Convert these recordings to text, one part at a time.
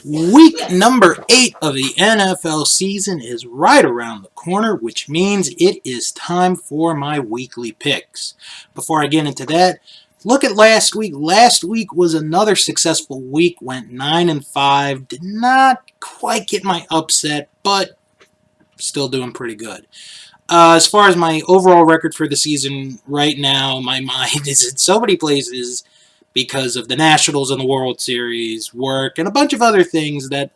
Week number 8 of the NFL season is right around the corner, which means it is time for my weekly picks. Before I get into that, look at last week. Last week was another successful week, went 9-5, did not quite get my upset, but still doing pretty good. As far as my overall record for the season right now, my mind is in so many places because of the Nationals and the World Series, work, and a bunch of other things that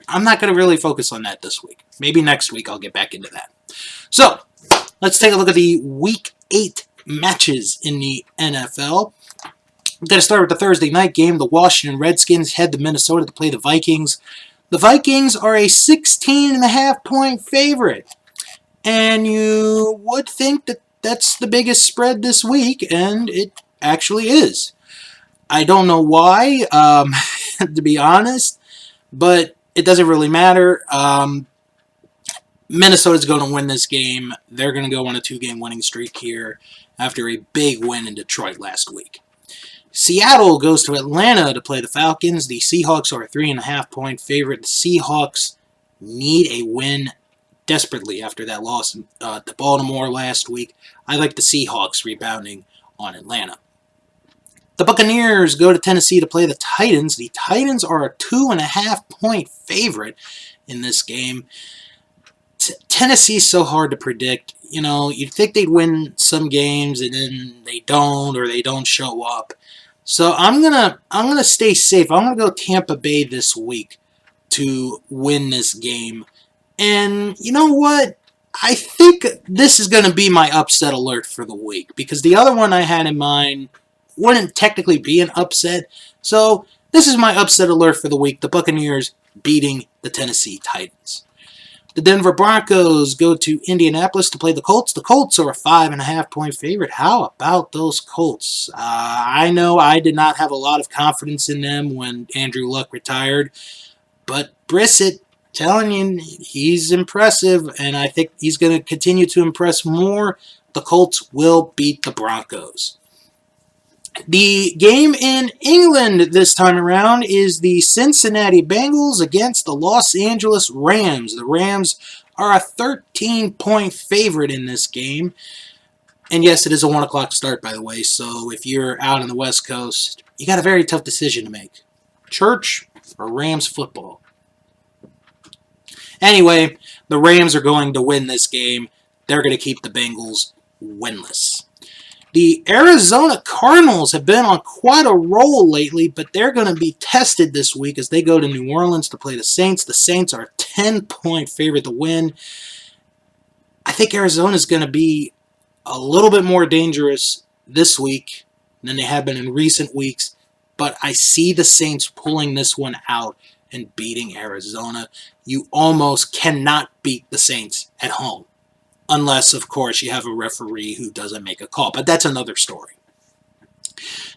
I'm not going to really focus on that this week. Maybe next week I'll get back into that. So, let's take a look at the Week 8 matches in the NFL. I'm going to start with the Thursday night game. The Washington Redskins head to Minnesota to play the Vikings. The Vikings are a 16.5-point favorite. And you would think that that's the biggest spread this week, and it actually is. I don't know why, to be honest, but it doesn't really matter. Minnesota's going to win this game. They're going to go on a 2-game winning streak here after a big win in Detroit last week. Seattle goes to Atlanta to play the Falcons. The Seahawks are a 3.5-point favorite. The Seahawks need a win desperately after that loss to Baltimore last week. I like the Seahawks rebounding on Atlanta. The Buccaneers go to Tennessee to play the Titans. The Titans are a 2.5-point favorite in this game. Tennessee's so hard to predict. You know, you'd think they'd win some games and then they don't, or they don't show up. So I'm gonna stay safe. I'm gonna go Tampa Bay this week to win this game. And you know what? I think this is going to be my upset alert for the week, because the other one I had in mind wouldn't technically be an upset. So this is my upset alert for the week. The Buccaneers beating the Tennessee Titans. The Denver Broncos go to Indianapolis to play the Colts. The Colts are a 5.5-point favorite. How about those Colts? I know I did not have a lot of confidence in them when Andrew Luck retired, but Brissett, telling you, he's impressive, and I think he's going to continue to impress more. The Colts will beat the Broncos. The game in England this time around is the Cincinnati Bengals against the Los Angeles Rams. The Rams are a 13-point favorite in this game. And yes, it is a 1 o'clock start, by the way, so if you're out on the West Coast, you got a very tough decision to make. Church or Rams football? Anyway, the Rams are going to win this game. They're going to keep the Bengals winless. The Arizona Cardinals have been on quite a roll lately, but they're going to be tested this week as they go to New Orleans to play the Saints. The Saints are a 10-point favorite to win. I think Arizona is going to be a little bit more dangerous this week than they have been in recent weeks, but I see the Saints pulling this one out and beating Arizona. You almost cannot beat the Saints at home. Unless, of course, you have a referee who doesn't make a call. But that's another story.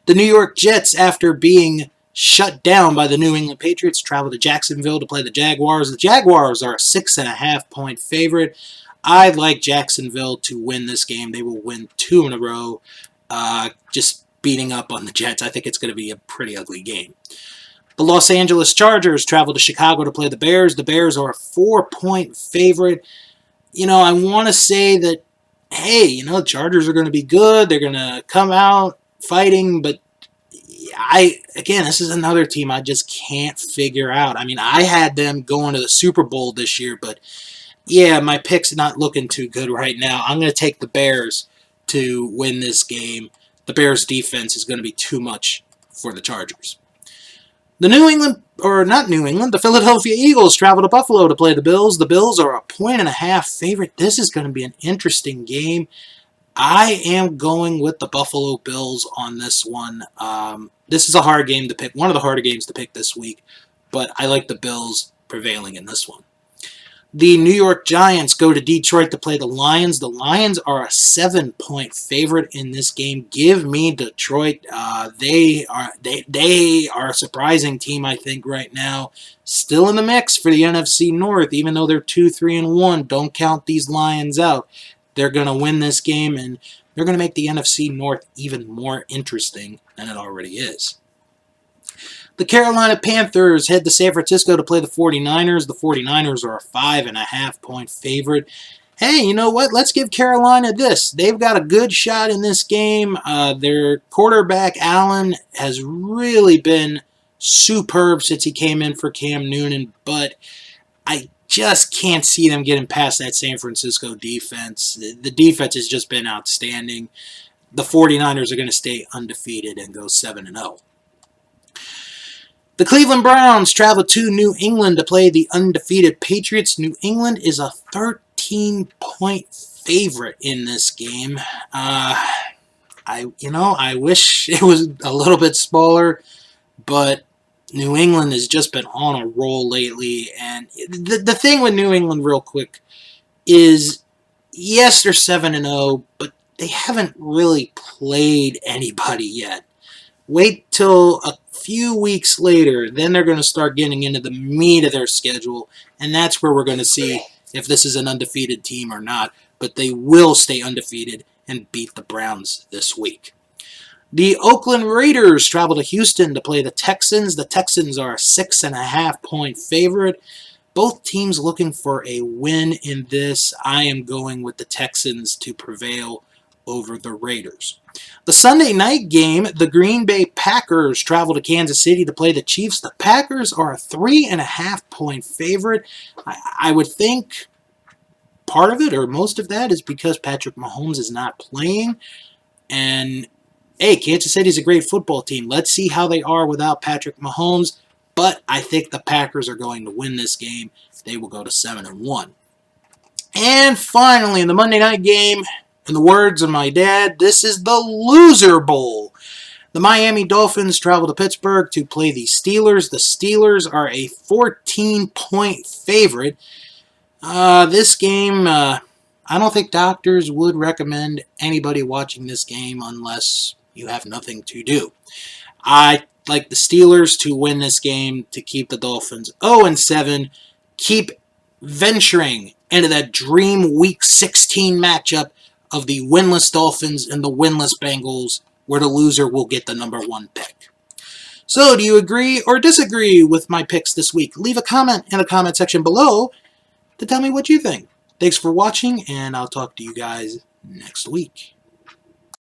The New York Jets, after being shut down by the New England Patriots, travel to Jacksonville to play the Jaguars. The Jaguars are a 6.5-point favorite. I like Jacksonville to win this game. They will win 2 in a row. Just beating up on the Jets. I think it's going to be a pretty ugly game. The Los Angeles Chargers travel to Chicago to play the Bears. The Bears are a 4-point favorite. You know, I want to say that, hey, you know, the Chargers are going to be good. They're going to come out fighting, but this is another team I just can't figure out. I mean, I had them going to the Super Bowl this year, but yeah, my pick's not looking too good right now. I'm going to take the Bears to win this game. The Bears' defense is going to be too much for the Chargers. The the Philadelphia Eagles travel to Buffalo to play the Bills. The Bills are a 1.5-point favorite. This is going to be an interesting game. I am going with the Buffalo Bills on this one. This is a hard game to pick, one of the harder games to pick this week, but I like the Bills prevailing in this one. The New York Giants go to Detroit to play the Lions. The Lions are a 7-point favorite in this game. Give me Detroit. They are a surprising team, I think, right now. Still in the mix for the NFC North, even though they're 2-3-1. Don't count these Lions out. They're going to win this game, and they're going to make the NFC North even more interesting than it already is. The Carolina Panthers head to San Francisco to play the 49ers. The 49ers are a 5.5-point favorite. Hey, you know what? Let's give Carolina this. They've got a good shot in this game. Their quarterback, Allen, has really been superb since he came in for Cam Newton, but I just can't see them getting past that San Francisco defense. The defense has just been outstanding. The 49ers are going to stay undefeated and go 7-0. The Cleveland Browns travel to New England to play the undefeated Patriots. New England is a 13-point favorite in this game. I wish it was a little bit smaller, but New England has just been on a roll lately. And the thing with New England, real quick, is yes, they're 7-0, but they haven't really played anybody yet. Wait till a few weeks later, then they're going to start getting into the meat of their schedule, and that's where we're going to see if this is an undefeated team or not. But they will stay undefeated and beat the Browns this week. The Oakland Raiders travel to Houston to play the Texans. The Texans are a 6.5-point favorite. Both teams looking for a win in this. I am going with the Texans to prevail over the Raiders. The Sunday night game, the Green Bay Packers travel to Kansas City to play the Chiefs. The Packers are a 3.5-point favorite. I would think part of it, or most of that, is because Patrick Mahomes is not playing. And, hey, Kansas City's a great football team. Let's see how they are without Patrick Mahomes. But I think the Packers are going to win this game. They will go to 7-1. And finally, in the Monday night game, in the words of my dad, this is the Loser Bowl. The Miami Dolphins travel to Pittsburgh to play the Steelers. The Steelers are a 14-point favorite. This game, I don't think doctors would recommend anybody watching this game unless you have nothing to do. I like the Steelers to win this game to keep the Dolphins 0-7, keep venturing into that dream Week 16 matchup of the winless Dolphins and the winless Bengals, where the loser will get the number 1 pick. So, do you agree or disagree with my picks this week? Leave a comment in the comment section below to tell me what you think. Thanks for watching, and I'll talk to you guys next week.